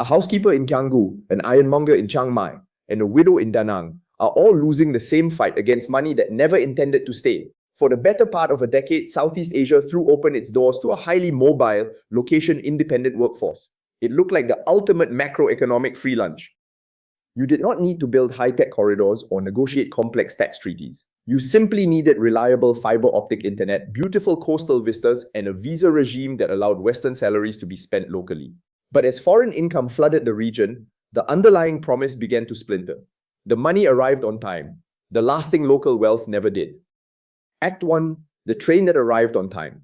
A housekeeper in Canggu, an ironmonger in Chiang Mai, and a widow in Da Nang are all losing the same fight against money that never intended to stay. For the better part of a decade, Southeast Asia threw open its doors to a highly mobile, location-independent workforce. It looked like the ultimate macroeconomic free lunch. You did not need to build high-tech corridors or negotiate complex tax treaties. You simply needed reliable fiber optic internet, beautiful coastal vistas, and a visa regime that allowed Western salaries to be spent locally. But as foreign income flooded the region, the underlying promise began to splinter. The money arrived on time. The lasting local wealth never did. Act 1. The train that arrived on time.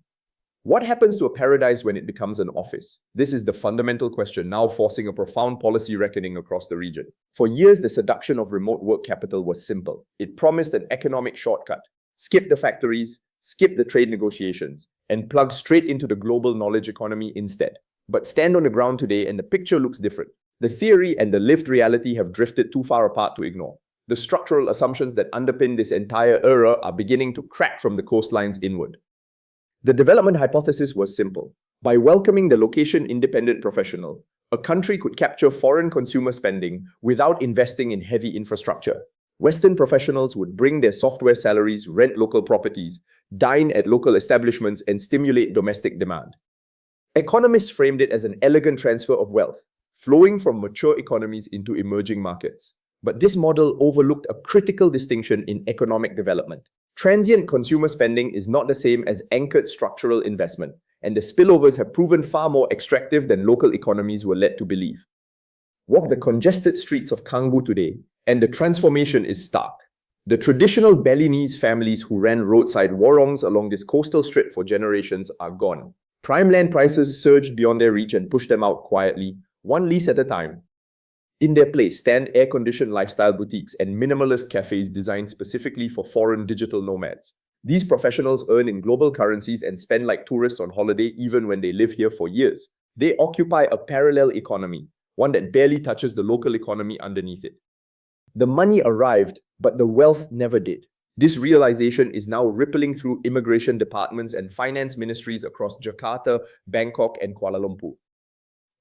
What happens to a paradise when it becomes an office? This is the fundamental question now forcing a profound policy reckoning across the region. For years, the seduction of remote work capital was simple. It promised an economic shortcut. Skip the factories, skip the trade negotiations, and plug straight into the global knowledge economy instead. But stand on the ground today and the picture looks different. The theory and the lived reality have drifted too far apart to ignore. The structural assumptions that underpin this entire era are beginning to crack from the coastlines inward. The development hypothesis was simple. By welcoming the location-independent professional, a country could capture foreign consumer spending without investing in heavy infrastructure. Western professionals would bring their software salaries, rent local properties, dine at local establishments, and stimulate domestic demand. Economists framed it as an elegant transfer of wealth, flowing from mature economies into emerging markets. But this model overlooked a critical distinction in economic development. Transient consumer spending is not the same as anchored structural investment, and the spillovers have proven far more extractive than local economies were led to believe. Walk the congested streets of Canggu today, and the transformation is stark. The traditional Balinese families who ran roadside warungs along this coastal strip for generations are gone. Prime land prices surged beyond their reach and pushed them out quietly, one lease at a time. In their place stand air-conditioned lifestyle boutiques and minimalist cafes designed specifically for foreign digital nomads. These professionals earn in global currencies and spend like tourists on holiday even when they live here for years. They occupy a parallel economy, one that barely touches the local economy underneath it. The money arrived, but the wealth never did. This realization is now rippling through immigration departments and finance ministries across Jakarta, Bangkok, and Kuala Lumpur.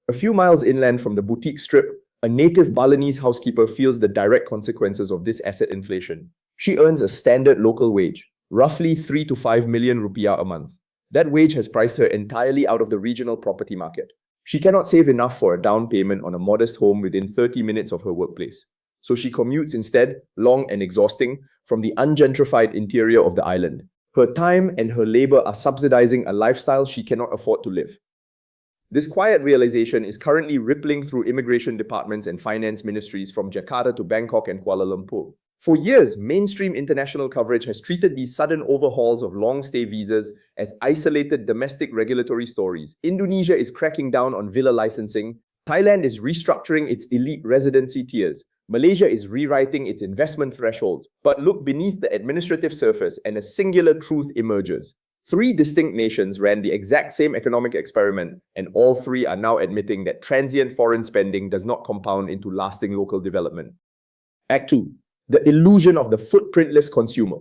A few miles inland from the boutique strip, a native Balinese housekeeper feels the direct consequences of this asset inflation. She earns a standard local wage, roughly 3 to 5 million rupiah a month. That wage has priced her entirely out of the regional property market. She cannot save enough for a down payment on a modest home within 30 minutes of her workplace. So she commutes instead, long and exhausting, from the ungentrified interior of the island. Her time and her labor are subsidizing a lifestyle she cannot afford to live. This quiet realization is currently rippling through immigration departments and finance ministries from Jakarta to Bangkok and Kuala Lumpur. For years, mainstream international coverage has treated these sudden overhauls of long-stay visas as isolated domestic regulatory stories. Indonesia is cracking down on villa licensing. Thailand is restructuring its elite residency tiers. Malaysia is rewriting its investment thresholds. But look beneath the administrative surface and a singular truth emerges. 3 distinct nations ran the exact same economic experiment, and all 3 are now admitting that transient foreign spending does not compound into lasting local development. Act 2. The illusion of the footprintless consumer.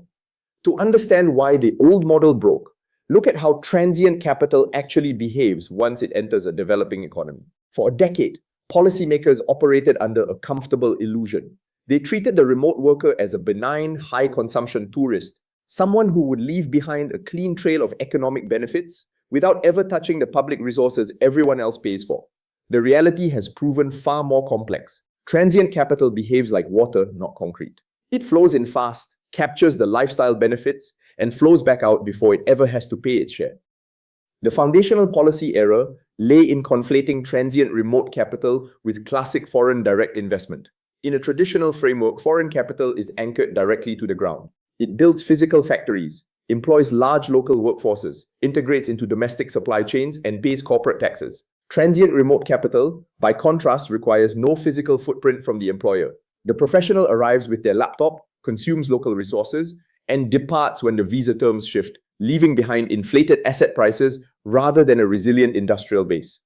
To understand why the old model broke, look at how transient capital actually behaves once it enters a developing economy. For a decade, policymakers operated under a comfortable illusion. They treated the remote worker as a benign, high-consumption tourist, someone who would leave behind a clean trail of economic benefits without ever touching the public resources everyone else pays for. The reality has proven far more complex. Transient capital behaves like water, not concrete. It flows in fast, captures the lifestyle benefits, and flows back out before it ever has to pay its share. The foundational policy error lay in conflating transient remote capital with classic foreign direct investment. In a traditional framework, foreign capital is anchored directly to the ground. It builds physical factories, employs large local workforces, integrates into domestic supply chains, and pays corporate taxes. Transient remote capital, by contrast, requires no physical footprint from the employer. The professional arrives with their laptop, consumes local resources, and departs when the visa terms shift, leaving behind inflated asset prices rather than a resilient industrial base.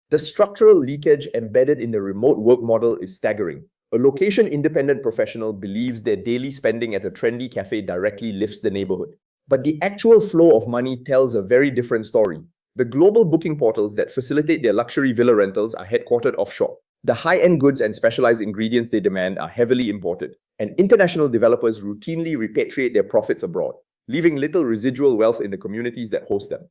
The structural leakage embedded in the remote work model is staggering. A location-independent professional believes their daily spending at a trendy cafe directly lifts the neighborhood. But the actual flow of money tells a very different story. The global booking portals that facilitate their luxury villa rentals are headquartered offshore. The high-end goods and specialized ingredients they demand are heavily imported, and international developers routinely repatriate their profits abroad, leaving little residual wealth in the communities that host them.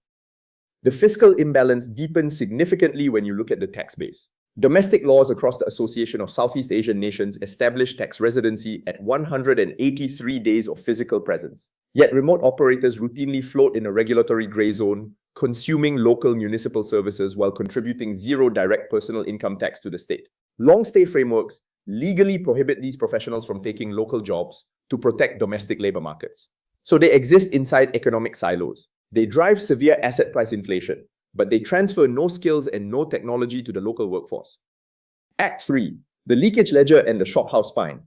The fiscal imbalance deepens significantly when you look at the tax base. Domestic laws across the Association of Southeast Asian Nations establish tax residency at 183 days of physical presence. Yet remote operators routinely float in a regulatory gray zone, consuming local municipal services while contributing zero direct personal income tax to the state. Long-stay frameworks legally prohibit these professionals from taking local jobs to protect domestic labor markets. So they exist inside economic silos. They drive severe asset price inflation, but they transfer no skills and no technology to the local workforce. Act 3. The leakage ledger and the shophouse fine.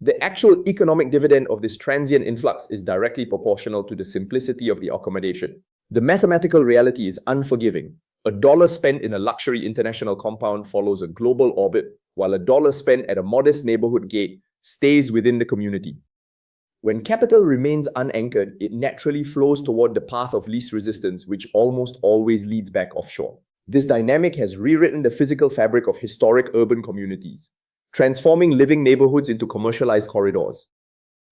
The actual economic dividend of this transient influx is directly proportional to the simplicity of the accommodation. The mathematical reality is unforgiving. $1 spent in a luxury international compound follows a global orbit, while $1 spent at a modest neighborhood gate stays within the community. When capital remains unanchored, it naturally flows toward the path of least resistance, which almost always leads back offshore. This dynamic has rewritten the physical fabric of historic urban communities, transforming living neighborhoods into commercialized corridors.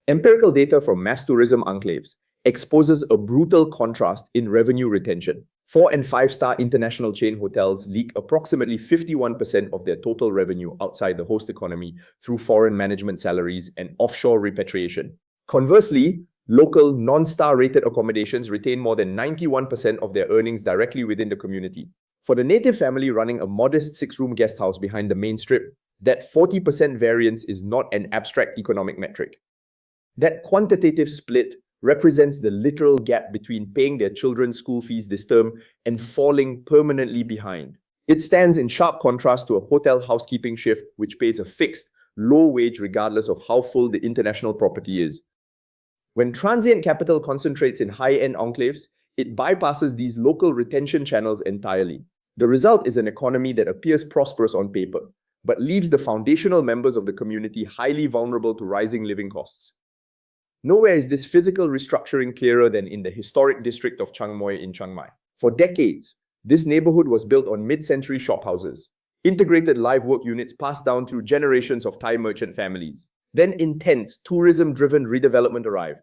Empirical data from mass tourism enclaves exposes a brutal contrast in revenue retention. 4- and 5-star international chain hotels leak approximately 51% of their total revenue outside the host economy through foreign management salaries and offshore repatriation. Conversely, local non-star rated accommodations retain more than 91% of their earnings directly within the community. For the native family running a modest 6-room guest house behind the main strip, that 40% variance is not an abstract economic metric. That quantitative split represents the literal gap between paying their children's school fees this term and falling permanently behind. It stands in sharp contrast to a hotel housekeeping shift which pays a fixed, low wage regardless of how full the international property is. When transient capital concentrates in high-end enclaves, it bypasses these local retention channels entirely. The result is an economy that appears prosperous on paper, but leaves the foundational members of the community highly vulnerable to rising living costs. Nowhere is this physical restructuring clearer than in the historic district of Chiang in Chiang Mai. For decades, this neighborhood was built on mid-century shophouses, integrated live work units passed down through generations of Thai merchant families. Then intense, tourism-driven redevelopment arrived.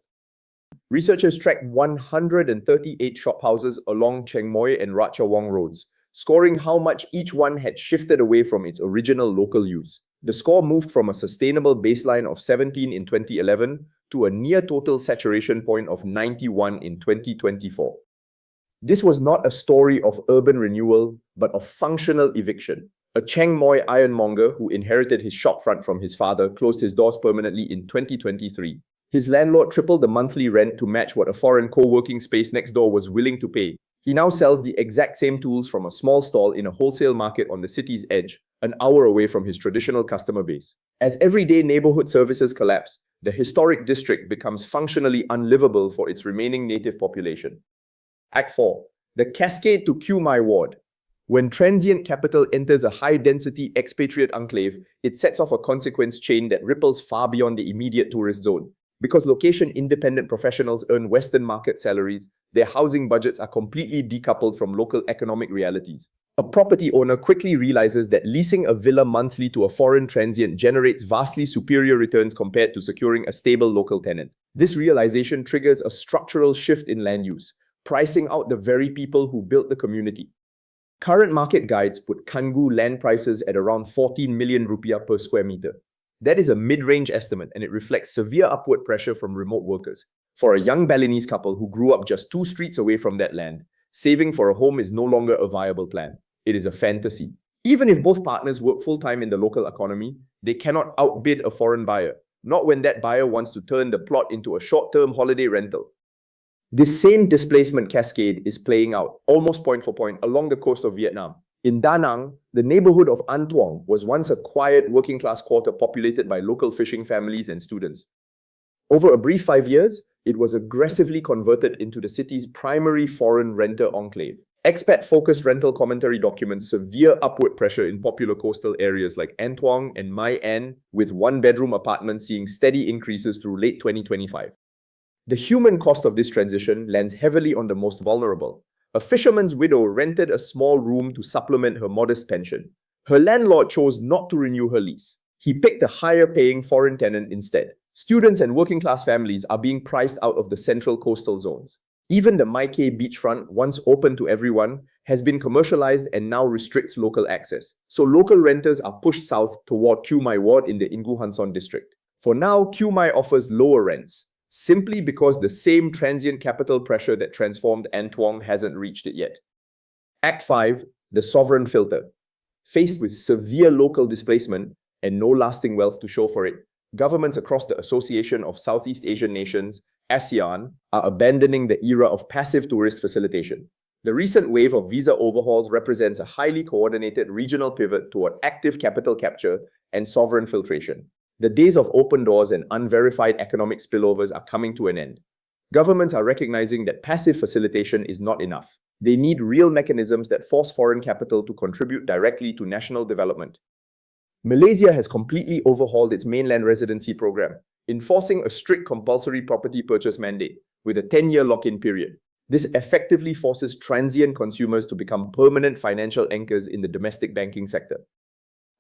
Researchers tracked 138 shophouses along Chiang and Ratchawong roads, scoring how much each one had shifted away from its original local use. The score moved from a sustainable baseline of 17 in 2011 to a near-total saturation point of 91 in 2024. This was not a story of urban renewal, but of functional eviction. A Chiang ironmonger who inherited his shopfront from his father closed his doors permanently in 2023. His landlord tripled the monthly rent to match what a foreign co-working space next door was willing to pay. He now sells the exact same tools from a small stall in a wholesale market on the city's edge, an hour away from his traditional customer base. As everyday neighborhood services collapse, the historic district becomes functionally unlivable for its remaining native population. Act 4. The Cascade to Chiang Mai ward. When transient capital enters a high-density expatriate enclave, it sets off a consequence chain that ripples far beyond the immediate tourist zone. Because location-independent professionals earn Western market salaries, their housing budgets are completely decoupled from local economic realities. A property owner quickly realizes that leasing a villa monthly to a foreign transient generates vastly superior returns compared to securing a stable local tenant. This realization triggers a structural shift in land use, pricing out the very people who built the community. Current market guides put Canggu land prices at around 14 million rupiah per square meter. That is a mid-range estimate, and it reflects severe upward pressure from remote workers. For a young Balinese couple who grew up just 2 streets away from that land, saving for a home is no longer a viable plan. It is a fantasy. Even if both partners work full-time in the local economy, they cannot outbid a foreign buyer, not when that buyer wants to turn the plot into a short-term holiday rental. This same displacement cascade is playing out, almost point for point, along the coast of Vietnam. In Da Nang, the neighborhood of An Thuong was once a quiet working-class quarter populated by local fishing families and students. Over a brief 5 years, it was aggressively converted into the city's primary foreign renter enclave. Expat-focused rental commentary documents severe upward pressure in popular coastal areas like An Thuong and Mai An, with 1-bedroom apartments seeing steady increases through late 2025. The human cost of this transition lands heavily on the most vulnerable. A fisherman's widow rented a small room to supplement her modest pension. Her landlord chose not to renew her lease. He picked a higher-paying foreign tenant instead. Students and working-class families are being priced out of the central coastal zones. Even the Maikei beachfront, once open to everyone, has been commercialized and now restricts local access. So local renters are pushed south toward Kiu Mai Ward in the Ingu Hanson district. For now, Kiu Mai offers lower rents, simply because the same transient capital pressure that transformed An Thuong hasn't reached it yet. Act 5. The Sovereign Filter. Faced with severe local displacement and no lasting wealth to show for it, governments across the Association of Southeast Asian Nations, ASEAN, are abandoning the era of passive tourist facilitation. The recent wave of visa overhauls represents a highly coordinated regional pivot toward active capital capture and sovereign filtration. The days of open doors and unverified economic spillovers are coming to an end. Governments are recognizing that passive facilitation is not enough. They need real mechanisms that force foreign capital to contribute directly to national development. Malaysia has completely overhauled its mainland residency program, enforcing a strict compulsory property purchase mandate with a 10-year lock-in period. This effectively forces transient consumers to become permanent financial anchors in the domestic banking sector.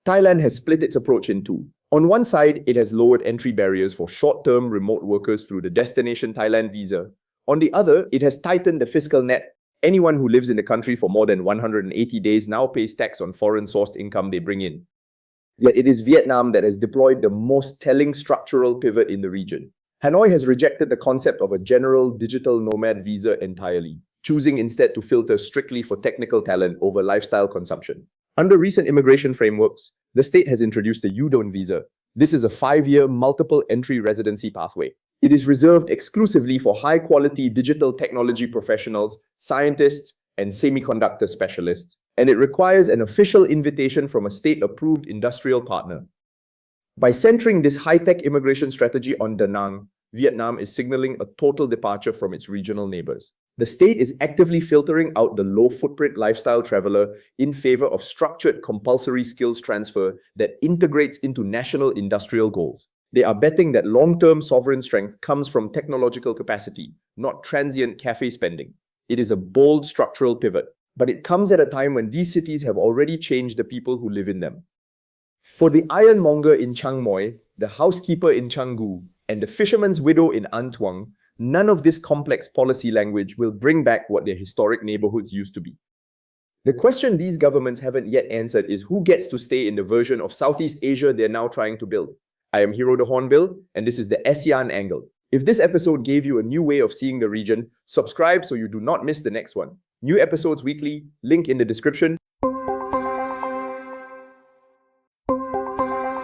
Thailand has split its approach in two. On one side, it has lowered entry barriers for short-term remote workers through the Destination Thailand visa. On the other, it has tightened the fiscal net. Anyone who lives in the country for more than 180 days now pays tax on foreign-sourced income they bring in. Yet it is Vietnam that has deployed the most telling structural pivot in the region. Hanoi has rejected the concept of a general digital nomad visa entirely, choosing instead to filter strictly for technical talent over lifestyle consumption. Under recent immigration frameworks, the state has introduced the U-Don't visa. This is a 5-year multiple entry residency pathway. It is reserved exclusively for high-quality digital technology professionals, scientists, and semiconductor specialists, and it requires an official invitation from a state-approved industrial partner. By centering this high-tech immigration strategy on Da Nang, Vietnam is signaling a total departure from its regional neighbors. The state is actively filtering out the low-footprint lifestyle traveler in favor of structured compulsory skills transfer that integrates into national industrial goals. They are betting that long-term sovereign strength comes from technological capacity, not transient cafe spending. It is a bold structural pivot, but it comes at a time when these cities have already changed the people who live in them. For the ironmonger in Chiang Mai, the housekeeper in Canggu, and the fisherman's widow in An Thuong, none of this complex policy language will bring back what their historic neighborhoods used to be. The question these governments haven't yet answered is who gets to stay in the version of Southeast Asia they're now trying to build. I am Hero the Hornbill, and this is the ASEAN Angle. If this episode gave you a new way of seeing the region, subscribe so you do not miss the next one. New episodes weekly, link in the description.